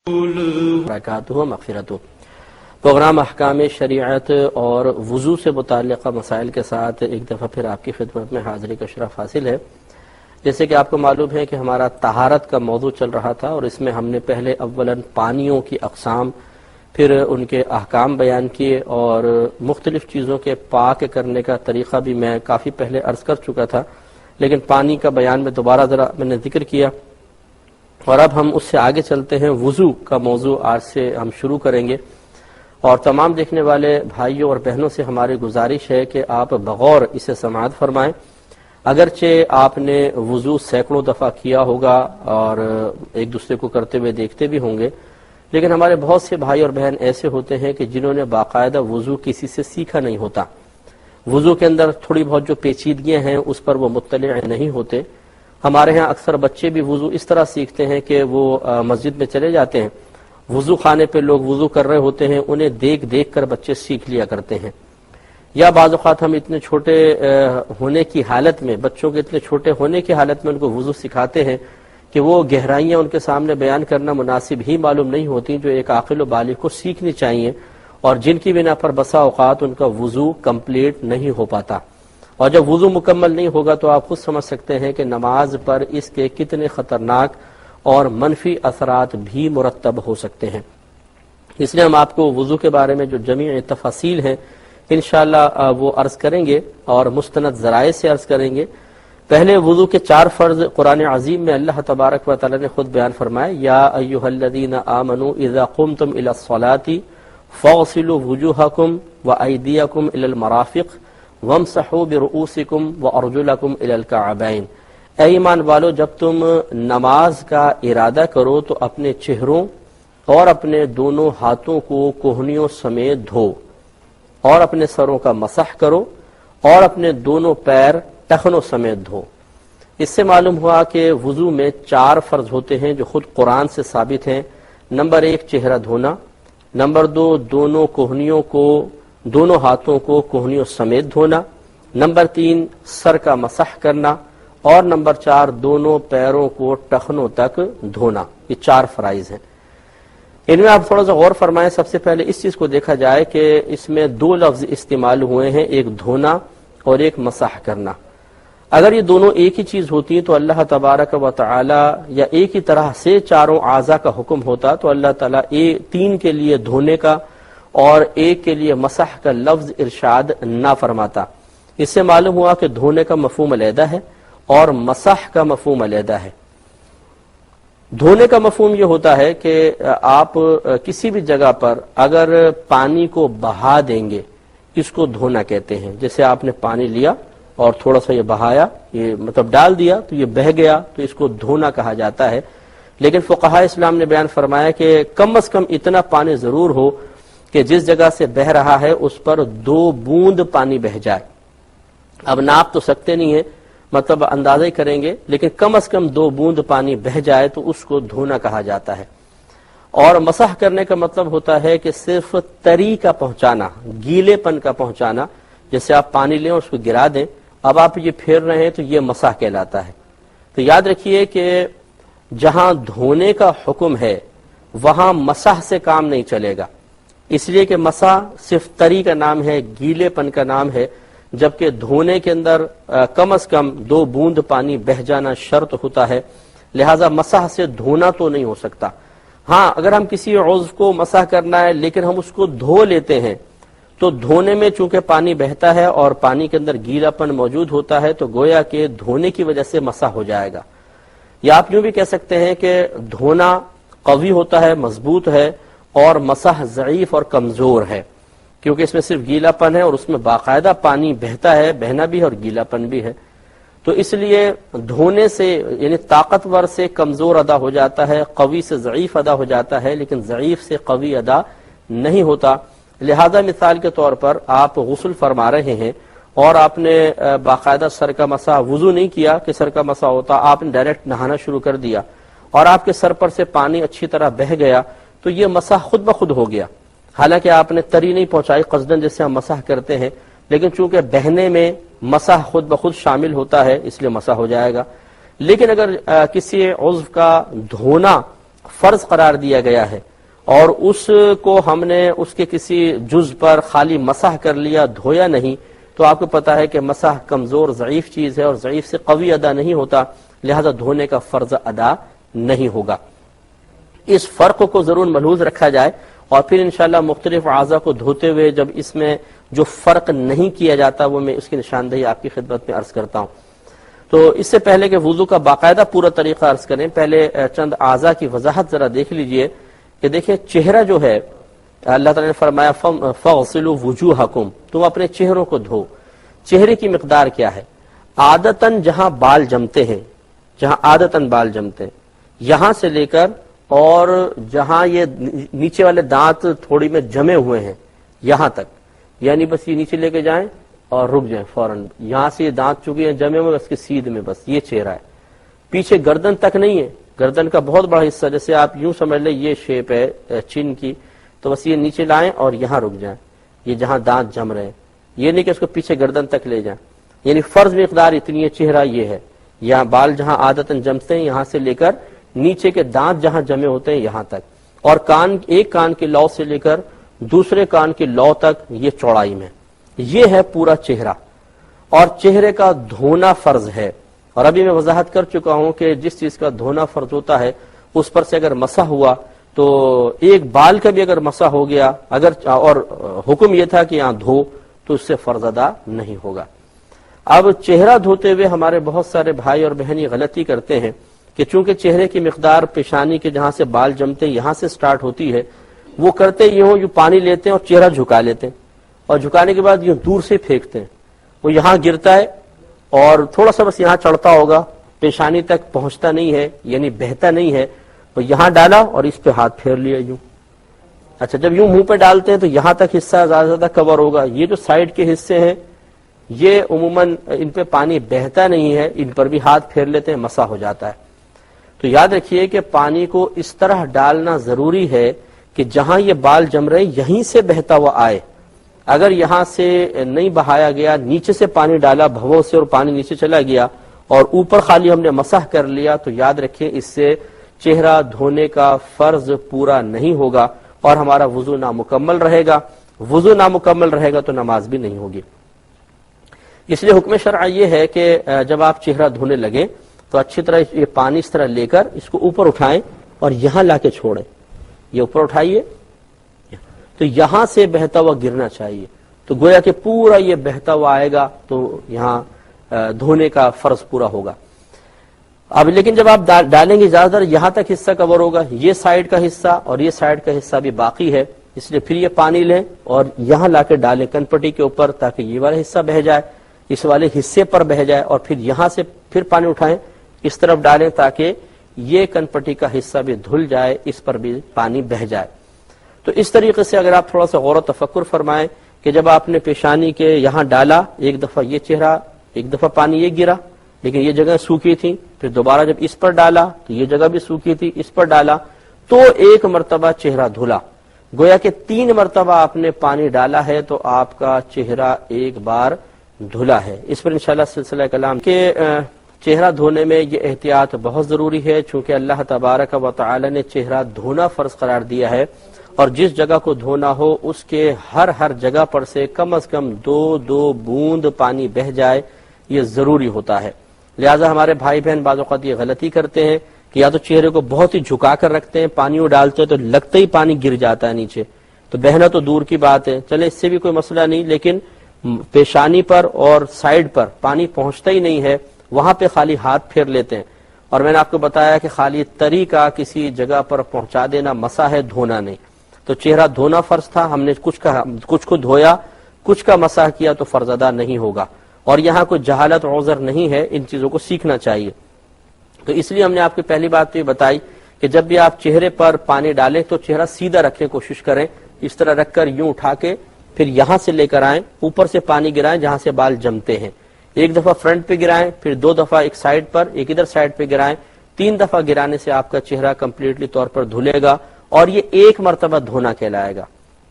برکاتہ مغفرتہ۔ پروگرام احکام شریعت اور وضو سے متعلقہ مسائل کے ساتھ ایک دفعہ پھر آپ کی خدمت میں حاضری کا شرف حاصل ہے۔ جیسے کہ آپ کو معلوم ہے کہ ہمارا طہارت کا موضوع چل رہا تھا، اور اس میں ہم نے پہلے اولاً پانیوں کی اقسام، پھر ان کے احکام بیان کیے، اور مختلف چیزوں کے پاک کرنے کا طریقہ بھی میں کافی پہلے عرض کر چکا تھا، لیکن پانی کا بیان میں دوبارہ ذرا میں نے ذکر کیا، اور اب ہم اس سے آگے چلتے ہیں۔ وضو کا موضوع آج سے ہم شروع کریں گے، اور تمام دیکھنے والے بھائیوں اور بہنوں سے ہماری گزارش ہے کہ آپ بغور اسے سماعت فرمائیں۔ اگرچہ آپ نے وضو سینکڑوں دفعہ کیا ہوگا اور ایک دوسرے کو کرتے ہوئے دیکھتے بھی ہوں گے، لیکن ہمارے بہت سے بھائی اور بہن ایسے ہوتے ہیں کہ جنہوں نے باقاعدہ وضو کسی سے سیکھا نہیں ہوتا، وضو کے اندر تھوڑی بہت جو پیچیدگیاں ہیں اس پر وہ مطلع نہیں ہوتے۔ ہمارے ہاں اکثر بچے بھی وضو اس طرح سیکھتے ہیں کہ وہ مسجد میں چلے جاتے ہیں، وضو خانے پہ لوگ وضو کر رہے ہوتے ہیں، انہیں دیکھ دیکھ کر بچے سیکھ لیا کرتے ہیں۔ یا بعض اوقات ہم اتنے چھوٹے ہونے کی حالت میں، بچوں کے اتنے چھوٹے ہونے کی حالت میں ان کو وضو سکھاتے ہیں کہ وہ گہرائیاں ان کے سامنے بیان کرنا مناسب ہی معلوم نہیں ہوتی جو ایک عاقل و بالغ کو سیکھنی چاہیے، اور جن کی بنا پر بسا اوقات ان کا وضو کمپلیٹ نہیں ہو پاتا۔ اور جب وضو مکمل نہیں ہوگا تو آپ خود سمجھ سکتے ہیں کہ نماز پر اس کے کتنے خطرناک اور منفی اثرات بھی مرتب ہو سکتے ہیں۔ اس لیے ہم آپ کو وضو کے بارے میں جو جمیع تفاصیل ہیں انشاءاللہ وہ عرض کریں گے، اور مستند ذرائع سے عرض کریں گے۔ پہلے وضو کے 4 فرض قرآن عظیم میں اللہ تبارک و تعالی نے خود بیان فرمائے، یا ایھا الذین آمنوا اذا قمتم الی الصلاۃ فاغسلوا وجوہکم وایدیکم الی المرافق وامسحوا برؤوسکم وارجلکم الی الکعبین۔ اے ایمان والو، جب تم نماز کا ارادہ کرو تو اپنے چہروں اور اپنے دونوں ہاتھوں کو کوہنیوں سمیت دھو، اور اپنے سروں کا مسح کرو، اور اپنے دونوں پیر ٹخنوں سمیت دھو۔ اس سے معلوم ہوا کہ وضو میں 4 فرض ہوتے ہیں جو خود قرآن سے ثابت ہیں۔ نمبر 1 چہرہ دھونا، نمبر 2 دونوں ہاتھوں کو کوہنیوں سمیت دھونا، نمبر 3 سر کا مسح کرنا، اور نمبر 4 دونوں پیروں کو ٹخنوں تک دھونا۔ یہ 4 فرائض ہیں۔ ان میں آپ تھوڑا سا غور فرمائیں۔ سب سے پہلے اس چیز کو دیکھا جائے کہ اس میں 2 لفظ استعمال ہوئے ہیں، ایک دھونا اور ایک مسح کرنا۔ اگر یہ دونوں ایک ہی چیز ہوتی تو اللہ تبارک و تعالی یا ایک ہی طرح سے چاروں اعضاء کا حکم ہوتا تو اللہ تعالیٰ 3 کے لیے دھونے کا اور 1 کے لیے مسح کا لفظ ارشاد نہ فرماتا۔ اس سے معلوم ہوا کہ دھونے کا مفہوم علیحدہ ہے اور مسح کا مفہوم علیحدہ ہے۔ دھونے کا مفہوم یہ ہوتا ہے کہ آپ کسی بھی جگہ پر اگر پانی کو بہا دیں گے، اس کو دھونا کہتے ہیں۔ جیسے آپ نے پانی لیا اور تھوڑا سا یہ بہایا، یہ مطلب ڈال دیا تو یہ بہہ گیا، تو اس کو دھونا کہا جاتا ہے۔ لیکن فقہاء اسلام نے بیان فرمایا کہ کم از کم اتنا پانی ضرور ہو کہ جس جگہ سے بہہ رہا ہے اس پر 2 بوند پانی بہہ جائے۔ اب ناپ تو سکتے نہیں ہیں، مطلب اندازہ ہی کریں گے، لیکن کم از کم 2 بوند پانی بہہ جائے تو اس کو دھونا کہا جاتا ہے۔ اور مسح کرنے کا مطلب ہوتا ہے کہ صرف تری کا پہنچانا، گیلے پن کا پہنچانا۔ جیسے آپ پانی لیں اور اس کو گرا دیں، اب آپ یہ پھیر رہے ہیں تو یہ مسح کہلاتا ہے۔ تو یاد رکھیے کہ جہاں دھونے کا حکم ہے وہاں مسح سے کام نہیں چلے گا، اس لیے کہ مسح صرف تری کا نام ہے، گیلے پن کا نام ہے، جبکہ دھونے کے اندر کم از کم 2 بوند پانی بہہ جانا شرط ہوتا ہے، لہذا مسح سے دھونا تو نہیں ہو سکتا۔ ہاں اگر ہم کسی عضو کو مسح کرنا ہے لیکن ہم اس کو دھو لیتے ہیں تو دھونے میں چونکہ پانی بہتا ہے اور پانی کے اندر گیلا پن موجود ہوتا ہے تو گویا کہ دھونے کی وجہ سے مسح ہو جائے گا۔ یا آپ یوں بھی کہہ سکتے ہیں کہ دھونا قوی ہوتا ہے، مضبوط ہے، اور مسح ضعیف اور کمزور ہے، کیونکہ اس میں صرف گیلا پن ہے اور اس میں باقاعدہ پانی بہتا ہے، بہنا بھی ہے اور گیلا پن بھی ہے۔ تو اس لیے دھونے سے یعنی طاقتور سے کمزور ادا ہو جاتا ہے، قوی سے ضعیف ادا ہو جاتا ہے، لیکن ضعیف سے قوی ادا نہیں ہوتا۔ لہذا مثال کے طور پر آپ غسل فرما رہے ہیں اور آپ نے باقاعدہ سر کا مسح، وضو نہیں کیا کہ سر کا مسح ہوتا، آپ نے ڈائریکٹ نہانا شروع کر دیا اور آپ کے سر پر سے پانی اچھی طرح بہہ گیا تو یہ مسح خود بخود ہو گیا۔ حالانکہ آپ نے تری نہیں پہنچائی قصدن جیسے ہم مسح کرتے ہیں، لیکن چونکہ بہنے میں مسح خود بخود شامل ہوتا ہے اس لیے مسح ہو جائے گا۔ لیکن اگر کسی عضو کا دھونا فرض قرار دیا گیا ہے اور اس کو ہم نے اس کے کسی جز پر خالی مسح کر لیا، دھویا نہیں، تو آپ کو پتا ہے کہ مسح کمزور ضعیف چیز ہے اور ضعیف سے قوی ادا نہیں ہوتا، لہذا دھونے کا فرض ادا نہیں ہوگا۔ اس فرق کو ضرور ملحوظ رکھا جائے، اور پھر انشاءاللہ مختلف اعضاء کو دھوتے ہوئے جب اس میں جو فرق نہیں کیا جاتا وہ میں اس کی نشاندہی آپ کی خدمت میں عرض کرتا ہوں۔ تو اس سے پہلے کہ وضو کا باقاعدہ پورا طریقہ عرض کریں، پہلے چند اعضاء کی وضاحت ذرا دیکھ لیجئے کہ دیکھیں چہرہ جو ہے، اللہ تعالی نے فرمایا فَاغْسِلُوا وُجُوهَكُمْ، تم اپنے چہروں کو دھو۔ چہرے کی مقدار کیا ہے؟ عادتاً جہاں بال جمتے ہیں، جہاں عادتاً بال جمتے ہیں، یہاں سے لے کر اور جہاں یہ نیچے والے دانت تھوڑی میں جمے ہوئے ہیں یہاں تک، یعنی بس یہ نیچے لے کے جائیں اور رک جائیں فوراً، یہاں سے یہ دانت چکے ہیں جمے ہوئے بس کے سیدھ میں، بس یہ چہرہ ہے، پیچھے گردن تک نہیں ہے، گردن کا بہت بڑا حصہ، جیسے آپ یوں سمجھ لیں یہ شیپ ہے چین کی، تو بس یہ نیچے لائیں اور یہاں رک جائیں، یہ جہاں دانت جم رہے ہیں، یہ نہیں کہ اس کو پیچھے گردن تک لے جائیں، یعنی فرض مقدار اتنی ہے، چہرہ یہ ہے، یہاں بال جہاں عادتاً جمتے ہیں یہاں سے لے کر نیچے کے دانت جہاں جمے ہوتے ہیں یہاں تک، اور کان، ایک کان کے لو سے لے کر دوسرے کان کے لو تک یہ چوڑائی میں، یہ ہے پورا چہرہ، اور چہرے کا دھونا فرض ہے۔ اور ابھی میں وضاحت کر چکا ہوں کہ جس چیز کا دھونا فرض ہوتا ہے اس پر سے اگر مسح ہوا تو ایک بال کا بھی اگر مسح ہو گیا، اگر اور حکم یہ تھا کہ یہاں دھو، تو اس سے فرض ادا نہیں ہوگا۔ اب چہرہ دھوتے ہوئے ہمارے بہت سارے بھائی اور بہن یہ غلطی کرتے ہیں کہ چونکہ چہرے کی مقدار پیشانی کے جہاں سے بال جمتے ہیں یہاں سے سٹارٹ ہوتی ہے، وہ کرتے یوں پانی لیتے ہیں اور چہرہ جھکا لیتے ہیں، اور جھکانے کے بعد یوں دور سے پھینکتے ہیں، وہ یہاں گرتا ہے اور تھوڑا سا بس یہاں چڑھتا ہوگا، پیشانی تک پہنچتا نہیں ہے، یعنی بہتا نہیں ہے، تو یہاں ڈالا اور اس پہ ہاتھ پھیر لیا یوں۔ اچھا، جب یوں منہ پہ ڈالتے ہیں تو یہاں تک حصہ زیادہ زیادہ کور ہوگا، یہ جو سائڈ کے حصے ہیں یہ عموماً ان پہ پانی بہتا نہیں ہے، ان پر بھی ہاتھ پھیر لیتے ہیں، مسح ہو جاتا ہے۔ تو یاد رکھیے کہ پانی کو اس طرح ڈالنا ضروری ہے کہ جہاں یہ بال جم رہے یہیں سے بہتا ہوا آئے، اگر یہاں سے نہیں بہایا گیا، نیچے سے پانی ڈالا بھووں سے اور پانی نیچے چلا گیا اور اوپر خالی ہم نے مسح کر لیا، تو یاد رکھیں اس سے چہرہ دھونے کا فرض پورا نہیں ہوگا اور ہمارا وضو نامکمل رہے گا، وضو نامکمل رہے گا تو نماز بھی نہیں ہوگی۔ اس لیے حکم شرع یہ ہے کہ جب آپ چہرہ دھونے لگیں تو اچھی طرح یہ پانی اس طرح لے کر اس کو اوپر اٹھائیں اور یہاں لا کے چھوڑیں، یہ اوپر اٹھائیے تو یہاں سے بہتا ہوا گرنا چاہیے، تو گویا کہ پورا یہ بہتا ہوا آئے گا تو یہاں دھونے کا فرض پورا ہوگا۔ اب لیکن جب آپ ڈالیں گے زیادہ تر یہاں تک حصہ کور ہوگا، یہ سائڈ کا حصہ اور یہ سائڈ کا حصہ بھی باقی ہے، اس لیے پھر یہ پانی لیں اور یہاں لا کے ڈالیں کن پٹی کے اوپر، تاکہ یہ والا حصہ بہ جائے، اس والے حصے پر بہ جائے، اور پھر یہاں سے پھر پانی اٹھائیں اس طرف ڈالیں تاکہ یہ کن پٹی کا حصہ بھی دھل جائے، اس پر بھی پانی بہ جائے۔ تو اس طریقے سے اگر آپ تھوڑا سا غور و تفکر فرمائیں کہ جب آپ نے پیشانی کے یہاں ڈالا، ایک دفعہ یہ چہرہ، ایک دفعہ پانی یہ گرا، لیکن یہ جگہ سوکھی تھی، پھر دوبارہ جب اس پر ڈالا تو یہ جگہ بھی سوکھی تھی، اس پر ڈالا تو ایک مرتبہ چہرہ دھلا، گویا کہ 3 مرتبہ آپ نے پانی ڈالا ہے تو آپ کا چہرہ ایک بار دھلا ہے۔ اس پر انشاءاللہ سلسلہ کلام کے چہرہ دھونے میں یہ احتیاط بہت ضروری ہے، چونکہ اللہ تبارک و تعالی نے چہرہ دھونا فرض قرار دیا ہے، اور جس جگہ کو دھونا ہو اس کے ہر جگہ پر سے کم از کم 2 بوند پانی بہ جائے، یہ ضروری ہوتا ہے۔ لہذا ہمارے بھائی بہن بعض اوقات یہ غلطی کرتے ہیں کہ یا تو چہرے کو بہت ہی جھکا کر رکھتے ہیں، پانی وہ ڈالتے ہیں تو لگتے ہی پانی گر جاتا ہے نیچے، تو بہنا تو دور کی بات ہے، چلے اس سے بھی کوئی مسئلہ نہیں، لیکن پیشانی پر اور سائڈ پر پانی پہنچتا ہی نہیں ہے، وہاں پہ خالی ہاتھ پھیر لیتے ہیں، اور میں نے آپ کو بتایا کہ خالی تری کا کسی جگہ پر پہنچا دینا مسح ہے، دھونا نہیں۔ تو چہرہ دھونا فرض تھا، ہم نے کچھ کو دھویا، کچھ کا مسح کیا تو فرض ادا نہیں ہوگا، اور یہاں کوئی جہالت عذر نہیں ہے، ان چیزوں کو سیکھنا چاہیے۔ تو اس لیے ہم نے آپ کو پہلی بات تو یہ بتائی کہ جب بھی آپ چہرے پر پانی ڈالیں تو چہرہ سیدھا رکھنے کی کوشش کریں، اس طرح رکھ کر یوں اٹھا کے پھر یہاں سے لے کر آئیں، اوپر سے پانی گرائیں جہاں سے بال جمتے ہیں، ایک دفعہ فرنٹ پہ گرائیں، پھر 2 دفعہ ایک سائڈ پر، ایک ادھر سائڈ پہ گرائیں، 3 دفعہ گرانے سے آپ کا چہرہ کمپلیٹلی طور پر دھلے گا، اور یہ 1 مرتبہ دھونا کہلائے گا۔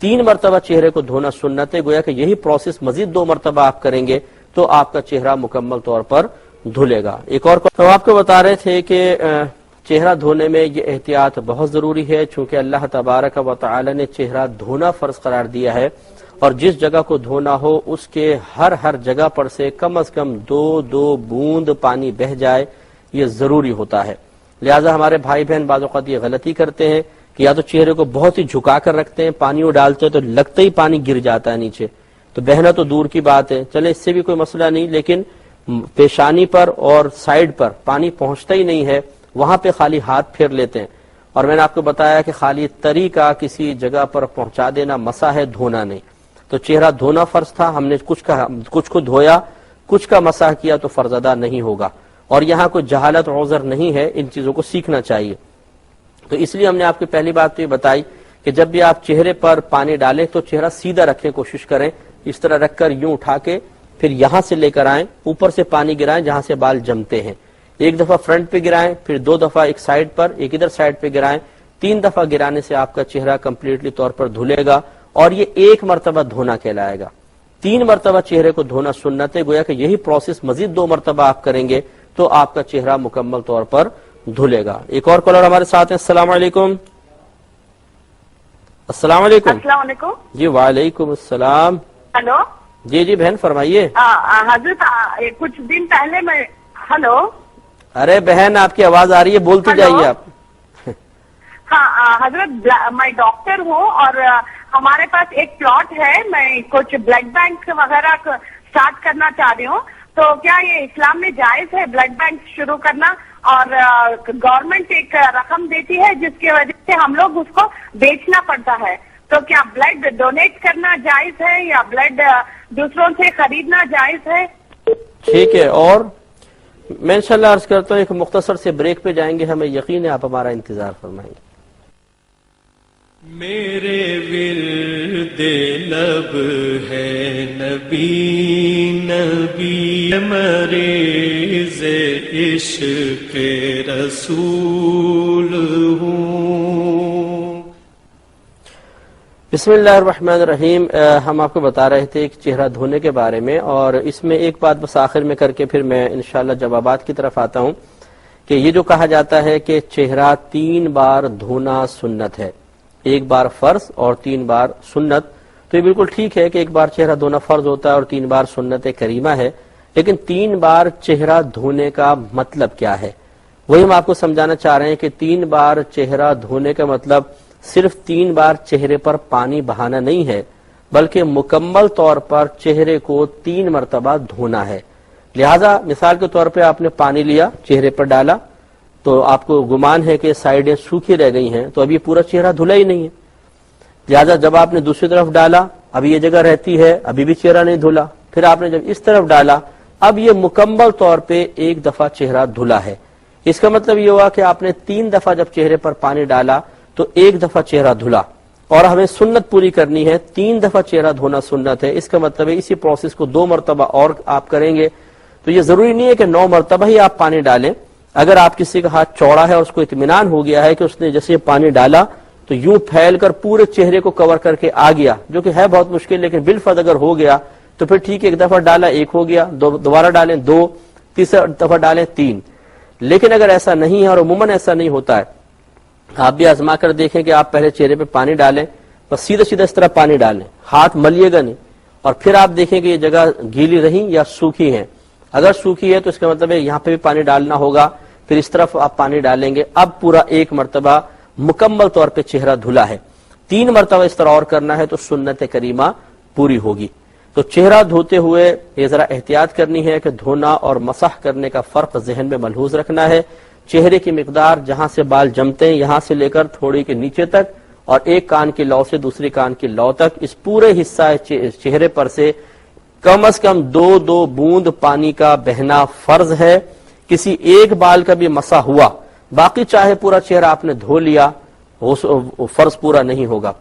3 مرتبہ چہرے کو دھونا سنت ہے، گویا کہ یہی پروسیس مزید 2 مرتبہ آپ کریں گے تو آپ کا چہرہ مکمل طور پر دھلے گا۔ ایک اور تو آپ کو بتا رہے تھے کہ چہرہ دھونے میں یہ احتیاط بہت ضروری ہے، چونکہ اللہ تبارک و تعالی نے چہرہ دھونا فرض قرار دیا ہے، اور جس جگہ کو دھونا ہو اس کے ہر جگہ پر سے کم از کم 2 بوند پانی بہ جائے، یہ ضروری ہوتا ہے۔ لہٰذا ہمارے بھائی بہن بعض اوقات یہ غلطی کرتے ہیں کہ یا تو چہرے کو بہت ہی جھکا کر رکھتے ہیں، پانی وہ ڈالتے ہیں تو لگتا ہی پانی گر جاتا ہے نیچے، تو بہنا تو دور کی بات ہے، چلے اس سے بھی کوئی مسئلہ نہیں، لیکن پیشانی پر اور سائیڈ پر پانی پہنچتا ہی نہیں ہے، وہاں پہ خالی ہاتھ پھیر لیتے ہیں۔ اور میں نے آپ کو بتایا کہ خالی تری کا کسی جگہ پر پہنچا دینا مسح ہے، دھونا نہیں۔ تو چہرہ دھونا فرض تھا، ہم نے کچھ کو دھویا، کچھ کا مسح کیا تو فرض ادا نہیں ہوگا۔ اور یہاں کوئی جہالت عذر نہیں ہے، ان چیزوں کو سیکھنا چاہیے۔ تو اس لیے ہم نے آپ کو پہلی بات تو یہ بتائی کہ جب بھی آپ چہرے پر پانی ڈالیں تو چہرہ سیدھا رکھنے کی کوشش کریں، اس طرح رکھ کر یوں اٹھا کے پھر یہاں سے لے کر آئیں، اوپر سے پانی گرائیں جہاں سے بال جمتے ہیں، ایک دفعہ فرنٹ پہ گرائیں، پھر 2 دفعہ ایک سائیڈ پر، ایک ادھر سائیڈ پہ گرائیں، 3 دفعہ گرانے سے آپ کا چہرہ کمپلیٹلی طور پر دھلے گا، اور یہ 1 مرتبہ دھونا کہلائے گا۔ 3 مرتبہ چہرے کو دھونا سنت ہے، گویا کہ یہی پروسیس مزید 2 مرتبہ آپ کریں گے تو آپ کا چہرہ مکمل طور پر دھلے گا۔ ایک اور کالر ہمارے ساتھ ہیں۔ السلام علیکم۔ السلام علیکم۔ السلام علیکم۔ جی وعلیکم السلام۔ ہلو۔ جی بہن فرمائیے۔ حضرت کچھ دن پہلے میں ہلو۔ ارے بہن آپ کی آواز آ رہی ہے، بولتے جائیے آپ۔ ہاں حضرت میں ڈاکٹر ہوں اور ہمارے پاس ایک پلاٹ ہے، میں کچھ بلڈ بینک وغیرہ اسٹارٹ کرنا چاہ رہی ہوں، تو کیا یہ اسلام میں جائز ہے بلڈ بینک شروع کرنا؟ اور گورنمنٹ ایک رقم دیتی ہے جس کی وجہ سے ہم لوگ اس کو بیچنا پڑتا ہے، تو کیا بلڈ ڈونیٹ کرنا جائز ہے یا بلڈ دوسروں سے خریدنا جائز ہے؟ ٹھیک ہے، اور میں انشاءاللہ عرض کرتا ہوں ایک مختصر سے بریک پہ جائیں گے، ہمیں یقین ہے آپ ہمارا انتظار فرمائیں گے۔ میرے ورد لب ہے نبی نبی، مریض عشق رسول ہوں۔ بسم اللہ الرحمن الرحیم۔ ہم آپ کو بتا رہے تھے ایک چہرہ دھونے کے بارے میں، اور اس میں ایک بات بس آخر میں کر کے پھر میں انشاءاللہ جوابات کی طرف آتا ہوں کہ یہ جو کہا جاتا ہے کہ چہرہ 3 بار دھونا سنت ہے، 1 بار فرض اور 3 بار سنت، تو یہ بالکل ٹھیک ہے کہ 1 بار چہرہ دھونا فرض ہوتا ہے اور 3 بار سنت کریمہ ہے، لیکن 3 بار چہرہ دھونے کا مطلب کیا ہے؟ وہی ہم آپ کو سمجھانا چاہ رہے ہیں کہ 3 بار چہرہ دھونے کا مطلب صرف 3 بار چہرے پر پانی بہانا نہیں ہے، بلکہ مکمل طور پر چہرے کو 3 مرتبہ دھونا ہے۔ لہذا مثال کے طور پہ آپ نے پانی لیا، چہرے پر ڈالا، تو آپ کو گمان ہے کہ سائیڈیں سوکھی رہ گئی ہیں، تو ابھی پورا چہرہ دھلا ہی نہیں ہے۔ لہذا جب آپ نے دوسری طرف ڈالا، ابھی یہ جگہ رہتی ہے، ابھی بھی چہرہ نہیں دھلا، پھر آپ نے جب اس طرف ڈالا، اب یہ مکمل طور پہ 1 دفعہ چہرہ دھلا ہے۔ اس کا مطلب یہ ہوا کہ آپ نے 3 دفعہ جب چہرے پر پانی ڈالا تو 1 دفعہ چہرہ دھلا، اور ہمیں سنت پوری کرنی ہے، 3 دفعہ چہرہ دھونا سنت ہے۔ اس کا مطلب ہے اسی پروسیس کو 2 مرتبہ اور آپ کریں گے، تو یہ ضروری نہیں ہے کہ 9 مرتبہ ہی آپ پانی ڈالیں۔ اگر آپ کسی کا ہاتھ چوڑا ہے اور اس کو اطمینان ہو گیا ہے کہ اس نے جیسے پانی ڈالا تو یوں پھیل کر پورے چہرے کو کور کر کے آ گیا، جو کہ ہے بہت مشکل، لیکن بالفرض اگر ہو گیا تو پھر ٹھیک ہے، 1 دفعہ ڈالا 1 ہو گیا، دوبارہ ڈالیں 2، تیسرا دفعہ ڈالیں 3۔ لیکن اگر ایسا نہیں ہے، اور عموماً ایسا نہیں ہوتا ہے، آپ بھی آزما کر دیکھیں کہ آپ پہلے چہرے پہ پانی ڈالیں، بس سیدھا سیدھا اس طرح پانی ڈالیں، ہاتھ ملیے گا نہیں، اور پھر آپ دیکھیں کہ یہ جگہ گیلی رہی یا سوکھی ہے۔ اگر سوکھی ہے تو اس کا مطلب ہے یہاں پہ بھی پانی ڈالنا ہوگا، پھر اس طرف آپ پانی ڈالیں گے، اب پورا 1 مرتبہ مکمل طور پہ چہرہ دھلا ہے۔ 3 مرتبہ اس طرح اور کرنا ہے تو سنت کریمہ پوری ہوگی۔ تو چہرہ دھوتے ہوئے یہ ذرا احتیاط کرنی ہے کہ دھونا اور مسح کرنے کا فرق ذہن میں ملحوظ رکھنا ہے۔ چہرے کی مقدار جہاں سے بال جمتے ہیں یہاں سے لے کر تھوڑی کے نیچے تک، اور ایک کان کی لو سے دوسری کان کی لو تک، اس پورے حصہ چہرے پر سے کم از کم 2 بوند پانی کا بہنا فرض ہے۔ کسی ایک بال کا بھی مسح ہوا، باقی چاہے پورا چہرہ آپ نے دھو لیا، وہ فرض پورا نہیں ہوگا۔